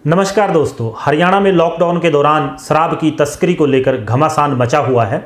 नमस्कार दोस्तों, हरियाणा में लॉकडाउन के दौरान शराब की तस्करी को लेकर घमासान मचा हुआ है।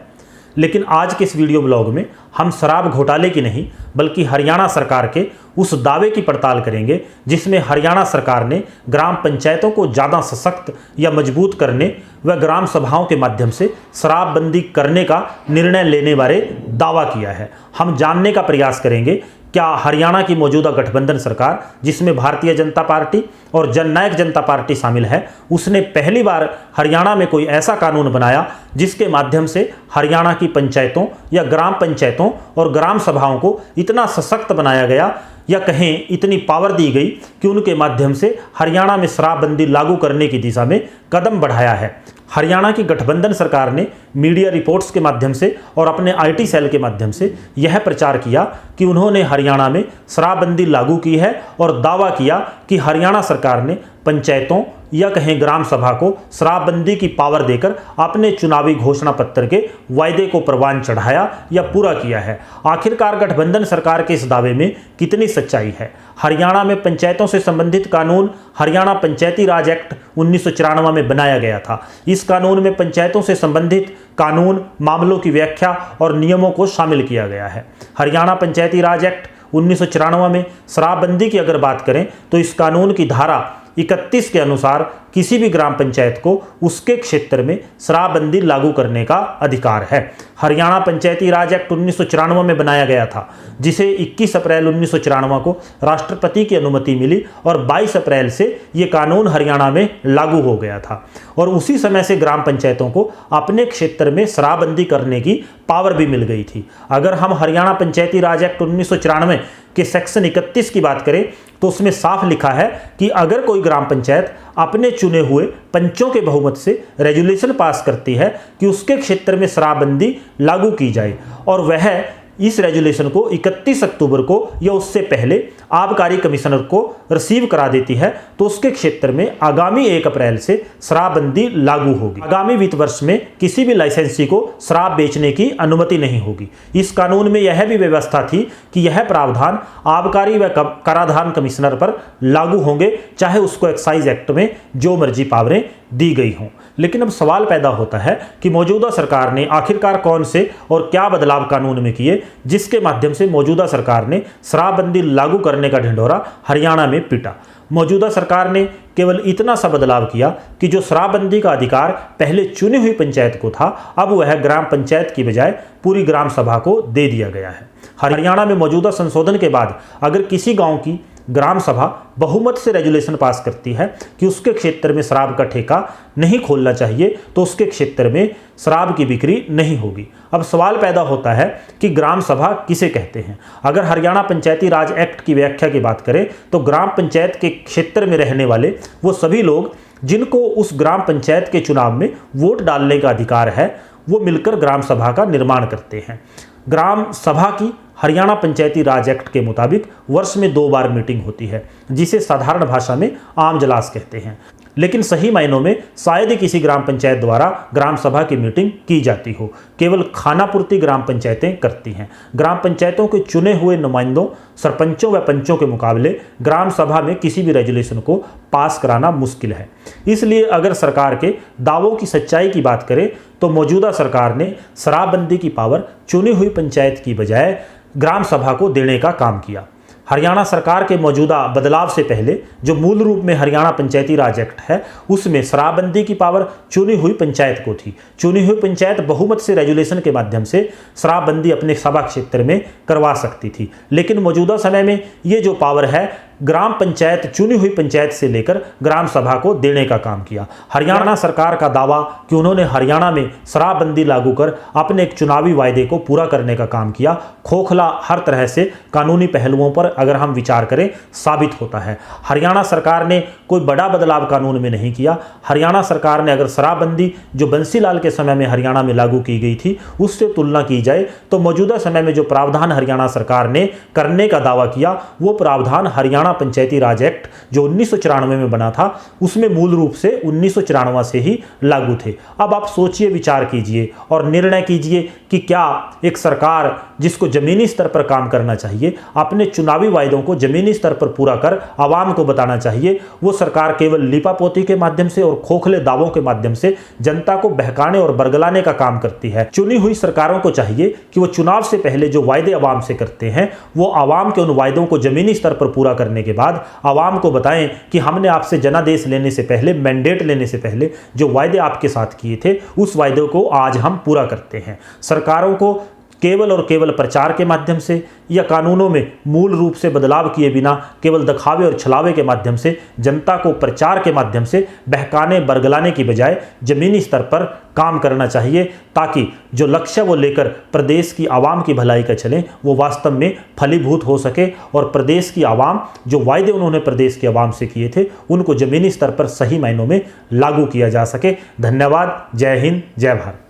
लेकिन आज के इस वीडियो ब्लॉग में हम शराब घोटाले की नहीं बल्कि हरियाणा सरकार के उस दावे की पड़ताल करेंगे जिसमें हरियाणा सरकार ने ग्राम पंचायतों को ज़्यादा सशक्त या मजबूत करने व ग्राम सभाओं के माध्यम से शराबबंदी करने का निर्णय लेने बारे दावा किया है। हम जानने का प्रयास करेंगे क्या हरियाणा की मौजूदा गठबंधन सरकार, जिसमें भारतीय जनता पार्टी और जननायक जनता पार्टी शामिल है, उसने पहली बार हरियाणा में कोई ऐसा कानून बनाया जिसके माध्यम से हरियाणा की पंचायतों या ग्राम पंचायतों और ग्राम सभाओं को इतना सशक्त बनाया गया या कहें इतनी पावर दी गई कि उनके माध्यम से हरियाणा में शराबबंदी लागू करने की दिशा में कदम बढ़ाया है। हरियाणा की गठबंधन सरकार ने मीडिया रिपोर्ट्स के माध्यम से और अपने आईटी सेल के माध्यम से यह प्रचार किया कि उन्होंने हरियाणा में शराबबंदी लागू की है और दावा किया कि हरियाणा सरकार ने पंचायतों या कहें ग्राम सभा को शराबबंदी की पावर देकर अपने चुनावी घोषणा पत्र के वायदे को परवान चढ़ाया या पूरा किया है। आखिरकार गठबंधन सरकार के इस दावे में कितनी सच्चाई है? हरियाणा में पंचायतों से संबंधित कानून हरियाणा पंचायती राज एक्ट 1994 में बनाया गया था। इस कानून में पंचायतों से संबंधित कानून, मामलों की व्याख्या और नियमों को शामिल किया गया है। हरियाणा पंचायती राज एक्ट 1994 में शराबबंदी की अगर बात करें तो इस कानून की धारा 31 के अनुसार किसी भी ग्राम पंचायत को उसके क्षेत्र में शराबबंदी लागू करने का अधिकार है। हरियाणा पंचायती राज एक्ट 1994 में बनाया गया था, जिसे 21 अप्रैल 1994 को राष्ट्रपति की अनुमति मिली और 22 अप्रैल से ये कानून हरियाणा में लागू हो गया था। और उसी समय से ग्राम पंचायतों को अपने क्षेत्र में शराबबंदी करने की पावर भी मिल गई थी। अगर हम हरियाणा पंचायती राज एक्ट 1994 के सेक्शन 31 की बात करें तो उसमें साफ लिखा है कि अगर कोई ग्राम पंचायत अपने चुने हुए पंचों के बहुमत से रेजोल्यूशन पास करती है कि उसके क्षेत्र में शराबबंदी लागू की जाए और वह इस रेजोल्यूशन को 31 अक्टूबर को या उससे पहले आबकारी कमिश्नर को रिसीव करा देती है तो उसके क्षेत्र में आगामी 1 अप्रैल से शराबबंदी लागू होगी। आगामी वित्त वर्ष में किसी भी लाइसेंसी को शराब बेचने की अनुमति नहीं होगी। इस कानून में यह भी व्यवस्था थी कि यह प्रावधान आबकारी व कराधान कमिश्नर पर लागू होंगे, चाहे उसको एक्साइज एक्ट में जो मर्जी पावरें दी गई हों। लेकिन अब सवाल पैदा होता है कि मौजूदा सरकार ने आखिरकार कौन से और क्या बदलाव कानून में किए जिसके माध्यम से मौजूदा सरकार ने शराबबंदी लागू करने का ढिंढोरा हरियाणा में पीटा। मौजूदा सरकार ने केवल इतना सा बदलाव किया कि जो शराबबंदी का अधिकार पहले चुनी हुई पंचायत को था, अब वह ग्राम पंचायत की बजाय पूरी ग्राम सभा को दे दिया गया है। हरियाणा में मौजूदा संशोधन के बाद अगर किसी गांव की ग्राम सभा बहुमत से रेजोल्यूशन पास करती है कि उसके क्षेत्र में शराब का ठेका नहीं खोलना चाहिए तो उसके क्षेत्र में शराब की बिक्री नहीं होगी। अब सवाल पैदा होता है कि ग्राम सभा किसे कहते हैं? अगर हरियाणा पंचायती राज एक्ट की व्याख्या की बात करें तो ग्राम पंचायत के क्षेत्र में रहने वाले वो सभी लोग जिनको उस ग्राम पंचायत के चुनाव में वोट डालने का अधिकार है, वो मिलकर ग्राम सभा का निर्माण करते हैं। ग्राम सभा की हरियाणा पंचायती राज एक्ट के मुताबिक वर्ष में 2 बार मीटिंग होती है, जिसे साधारण भाषा में आम जलास कहते हैं। लेकिन सही मायनों में शायद ही किसी ग्राम पंचायत द्वारा ग्राम सभा की मीटिंग की जाती हो। केवल खानापूर्ति ग्राम पंचायतें करती हैं। ग्राम पंचायतों के चुने हुए नुमाइंदों, सरपंचों व पंचों के मुकाबले ग्राम सभा में किसी भी रेजोल्यूशन को पास कराना मुश्किल है। इसलिए अगर सरकार के दावों की सच्चाई की बात करें तो मौजूदा सरकार ने शराबबंदी की पावर चुनी हुई पंचायत की बजाय ग्राम सभा को देने का काम किया। हरियाणा सरकार के मौजूदा बदलाव से पहले जो मूल रूप में हरियाणा पंचायती राज एक्ट है, उसमें शराबबंदी की पावर चुनी हुई पंचायत को थी। चुनी हुई पंचायत बहुमत से रेजोल्यूशन के माध्यम से शराबबंदी अपने सभा क्षेत्र में करवा सकती थी। लेकिन मौजूदा समय में ये जो पावर है, ग्राम पंचायत चुनी हुई पंचायत से लेकर ग्राम सभा को देने का काम किया। हरियाणा सरकार का दावा कि उन्होंने हरियाणा में शराबबंदी लागू कर अपने एक चुनावी वायदे को पूरा करने का काम किया, खोखला हर तरह से कानूनी पहलुओं पर अगर हम विचार करें साबित होता है। हरियाणा सरकार ने कोई बड़ा बदलाव कानून में नहीं किया। हरियाणा सरकार ने अगर शराबबंदी जो बंसीलाल के समय में हरियाणा में लागू की गई थी उससे तुलना की जाए तो मौजूदा समय में जो प्रावधान हरियाणा सरकार ने करने का दावा किया, वो प्रावधान हरियाणा हरियाणा पंचायती राज एक्ट जो 1994 में बना था उसमें मूल रूप से 1994 से ही लागू थे। अब आप सोचिए, विचार कीजिए और निर्णय कीजिए कि क्या एक सरकार जिसको जमीनी स्तर पर काम करना चाहिए, अपने चुनावी वायदों को जमीनी स्तर पर पूरा कर आवाम को बताना चाहिए, वो सरकार केवल लीपापोती के माध्यम से और खोखले दावों के माध्यम से जनता को बहकाने और बरगलाने का काम करती है। चुनी हुई सरकारों को चाहिए कि वो चुनाव से पहले जो वायदे आवाम से करते हैं वो आवाम के उन वायदों को जमीनी स्तर पर पूरा करने के बाद आवाम को बताएं कि हमने आपसे जनादेश लेने से पहले, मैंडेट लेने से पहले जो वायदे आपके साथ किए थे उस वायदे को आज हम पूरा करते हैं। सरकारों को केवल और केवल प्रचार के माध्यम से या कानूनों में मूल रूप से बदलाव किए बिना केवल दिखावे और छलावे के माध्यम से जनता को प्रचार के माध्यम से बहकाने बरगलाने की बजाय जमीनी स्तर पर काम करना चाहिए, ताकि जो लक्ष्य वो लेकर प्रदेश की आवाम की भलाई का चलें वो वास्तव में फलीभूत हो सके और प्रदेश की आवाम जो वायदे उन्होंने प्रदेश की आवाम से किए थे उनको जमीनी स्तर पर सही मायनों में लागू किया जा सके। धन्यवाद। जय हिंद, जय भारत।